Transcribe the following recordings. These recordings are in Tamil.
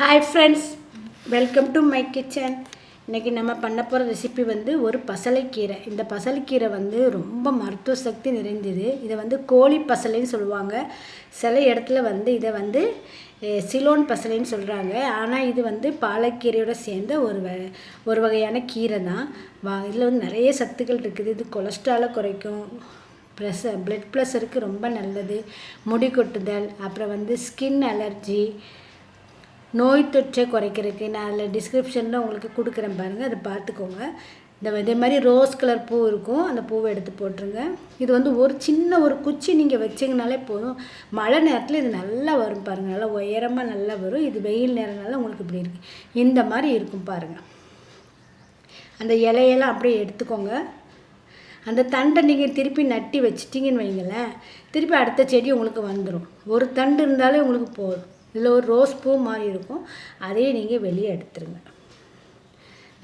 Hi friends, welcome to my kitchen. இன்றைக்கி நம்ம பண்ண போகிற ரெசிபி ஒரு பசலைக்கீரை. இந்த பசலைக்கீரை ரொம்ப மருத்துவ சக்தி நிறைந்தது. இதை கோழி பசலைன்னு சொல்லுவாங்க. சில இடத்துல இதை சிலோன் பசலைன்னு சொல்கிறாங்க. ஆனால் இது பாலக்கீரையோட சேர்ந்த ஒரு வகையான கீரை தான். இதில் நிறைய சத்துக்கள் இருக்குது. இது கொலஸ்ட்ராலை குறைக்கும், பிளட் ப்ரெஷருக்கு ரொம்ப நல்லது, முடி கொட்டுதல், அப்புறம் ஸ்கின் அலர்ஜி, நோய் தொற்றை குறைக்கிறதுக்கு நான் அதில் டிஸ்கிரிப்ஷனில் உங்களுக்கு கொடுக்குறேன் பாருங்கள், அதை பார்த்துக்கோங்க. இதே மாதிரி ரோஸ் கலர் பூ இருக்கும், அந்த பூவை எடுத்து போட்டுருங்க. இது ஒரு சின்ன குச்சி நீங்கள் வச்சிங்கனாலே போதும். மழை நேரத்தில் இது நல்லா வரும் பாருங்கள், நல்லா உயரமாக நல்லா வரும். இது வெயில் நேரம்னால உங்களுக்கு இப்படி இருக்குது, இந்த மாதிரி இருக்கும் பாருங்கள். அந்த இலையெல்லாம் அப்படியே எடுத்துக்கோங்க. அந்த தண்டை நீங்கள் திருப்பி நட்டி வச்சிட்டிங்கன்னு வைங்களேன், திருப்பி அடுத்த செடி உங்களுக்கு வந்துடும். ஒரு தண்டு இருந்தாலே உங்களுக்கு போதும். இதில் ஒரு ரோஸ் பூ மாதிரி இருக்கும், அதையே நீங்கள் வெளியே எடுத்துருங்க.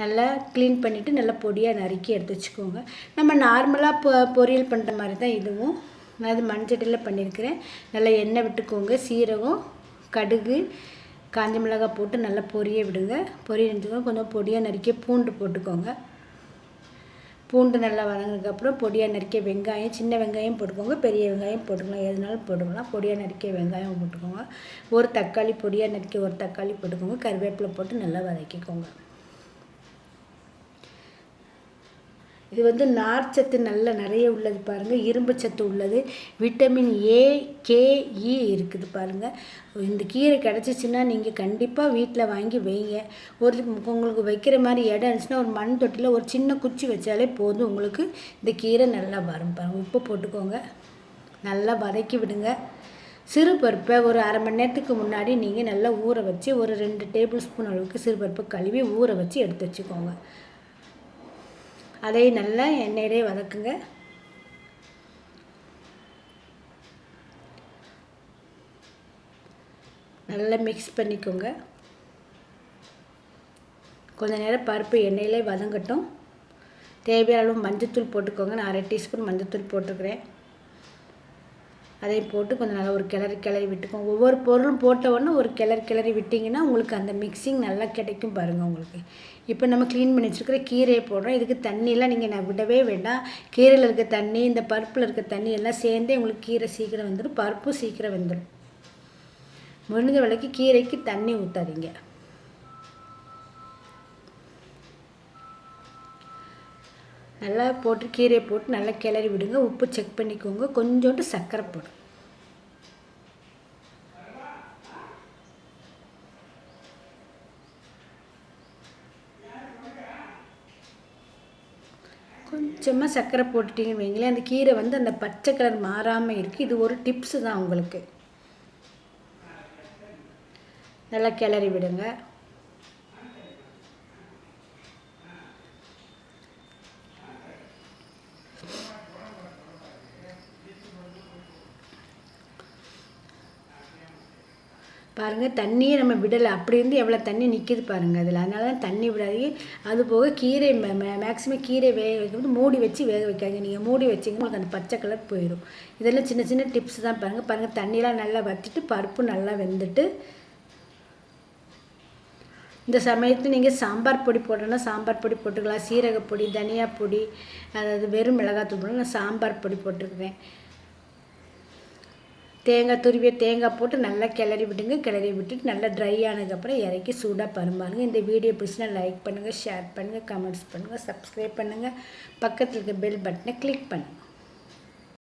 நல்லா க்ளீன் பண்ணிவிட்டு நல்லா பொடியாக நறுக்கி எடுத்து வச்சுக்கோங்க. நம்ம நார்மலாக பொரியல் பண்ணுற மாதிரி தான் இதுவும். நான் இது மண்சட்டியில் பண்ணியிருக்கிறேன். நல்லா எண்ணெய் விட்டுக்கோங்க. சீரகம், கடுகு, காஞ்ச மிளகாய் போட்டு நல்லா பொரிய விடுங்க. பொரியஞ்சுக்கோங்க. கொஞ்சம் பொடியாக நறுக்கிய பூண்டு போட்டுக்கோங்க. பூண்டு நல்லா வதங்கினதுக்கப்புறம் பொடியாக நறுக்கிய வெங்காயம், சின்ன வெங்காயம் போட்டுக்கோங்க, பெரிய வெங்காயம் போட்டுக்கலாம், எதுனாலும் போட்டுக்கலாம். பொடியாக நறுக்கிய வெங்காயம் போட்டுக்கோங்க. ஒரு தக்காளி பொடியாக நறுக்கிய ஒரு தக்காளி போட்டுக்கோங்க. கருவேப்பிலை போட்டு நல்லா வதக்கிக்கோங்க. இது நார்ச்சத்து நல்ல நிறைய உள்ளது பாருங்கள். இரும்பு சத்து உள்ளது, விட்டமின் ஏ, கே, இ இருக்குது பாருங்கள். இந்த கீரை கிடச்சிச்சின்னா நீங்கள் கண்டிப்பாக வீட்டில் வாங்கி வைங்க. உங்களுக்கு வைக்கிற மாதிரி இடம் இருந்துச்சுன்னா ஒரு மண் தொட்டியில் ஒரு சின்ன குச்சி வச்சாலே போதும், உங்களுக்கு இந்த கீரை நல்லா வரும் பாருங்கள். உப்பு போட்டுக்கோங்க, நல்லா வதக்கி விடுங்க. சிறு பருப்பை ஒரு அரை மணி நேரத்துக்கு முன்னாடி நீங்கள் நல்லா ஊற வச்சு ஒரு 2 டேபிள் ஸ்பூன் அளவுக்கு சிறு பருப்பை கழுவி ஊற வச்சு எடுத்து வச்சுக்கோங்க. அதை நல்லா எண்ணெயிலே வதக்குங்க. நல்லா மிக்ஸ் பண்ணிக்கோங்க. கொஞ்ச நேரம் பருப்பு எண்ணெயிலே வதங்கட்டும். தேவையான அளவு மஞ்சத்தூள் போட்டுக்கோங்க. நான் 1/2 டீஸ்பூன் மஞ்சத்தூள் போட்டுக்கிறேன். அதையும் போட்டு கொஞ்சம் நல்லா ஒரு கிளறி விட்டுக்கோங்க. ஒவ்வொரு பொருளும் போட்ட உடனே ஒரு கிளறி விட்டிங்கன்னா உங்களுக்கு அந்த மிக்சிங் நல்லா கிடைக்கும் பாருங்கள் உங்களுக்கு. இப்போ நம்ம க்ளீன் பண்ணி வச்சுருக்கிற கீரையை போடுறோம். இதுக்கு தண்ணியெல்லாம் நீங்கள் விடவே வேண்டாம். கீரையில் இருக்க தண்ணி, இந்த பருப்பில் இருக்க தண்ணி எல்லாம் சேர்ந்தே உங்களுக்கு கீரை சீக்கிரம் வந்துடும், பருப்பும் சீக்கிரம் வந்துடும். முடிஞ்ச விலைக்கு கீரைக்கு தண்ணி ஊற்றாதீங்க. நல்லா போட்டு கீரையை போட்டு நல்லா கிளறி விடுங்க. உப்பு செக் பண்ணிக்கோங்க. கொஞ்சோண்டு சர்க்கரை போடும். கொஞ்சமாக சர்க்கரை போட்டுட்டிங்கன்னு வைங்களேன், அந்த கீரை அந்த பச்சை கலர் மாறாமல் இருக்குது. இது ஒரு டிப்ஸு தான் உங்களுக்கு. நல்லா கிளறி விடுங்க. பாருங்கள், தண்ணியே நம்ம விடலை. அப்படி இருந்து எவ்வளோ தண்ணி நிற்கிது பாருங்கள் அதில். அதனால தான் தண்ணி விடாதீங்க. அதுபோக கீரை மேக்ஸிமம் கீரை வேக வைக்கும்போது மூடி வச்சு வேக வைக்காங்க. நீங்கள் மூடி வச்சிங்கன்னா உங்களுக்கு அந்த பச்சை கலர் போயிடும். இதெல்லாம் சின்ன சின்ன டிப்ஸ் தான் பாருங்கள். தண்ணியெலாம் நல்லா வற்றிட்டு பருப்பு நல்லா வெந்துட்டு, இந்த சமயத்தில் நீங்கள் சாம்பார் பொடி போடணும்னா சாம்பார் பொடி போட்டுக்கலாம். சீரகப்பொடி, தனியா பொடி, அதாவது வெறும் மிளகாத்தூள் போடணும். நான் சாம்பார் பொடி போட்டுருக்குறேன். தேங்காய் போட்டு நல்லா கிளறி விடுங்க. கிளறி விட்டுட்டு நல்லா ட்ரை ஆனதுக்கப்புறம் இறக்கி சூடாக பருமாறுங்க. இந்த வீடியோ பிடிச்சினா லைக் பண்ணுங்கள், ஷேர் பண்ணுங்கள், கமெண்ட்ஸ் பண்ணுங்கள், சப்ஸ்கிரைப் பண்ணுங்கள். பக்கத்தில் இருக்க பெல் பட்டனை கிளிக் பண்ணுங்கள்.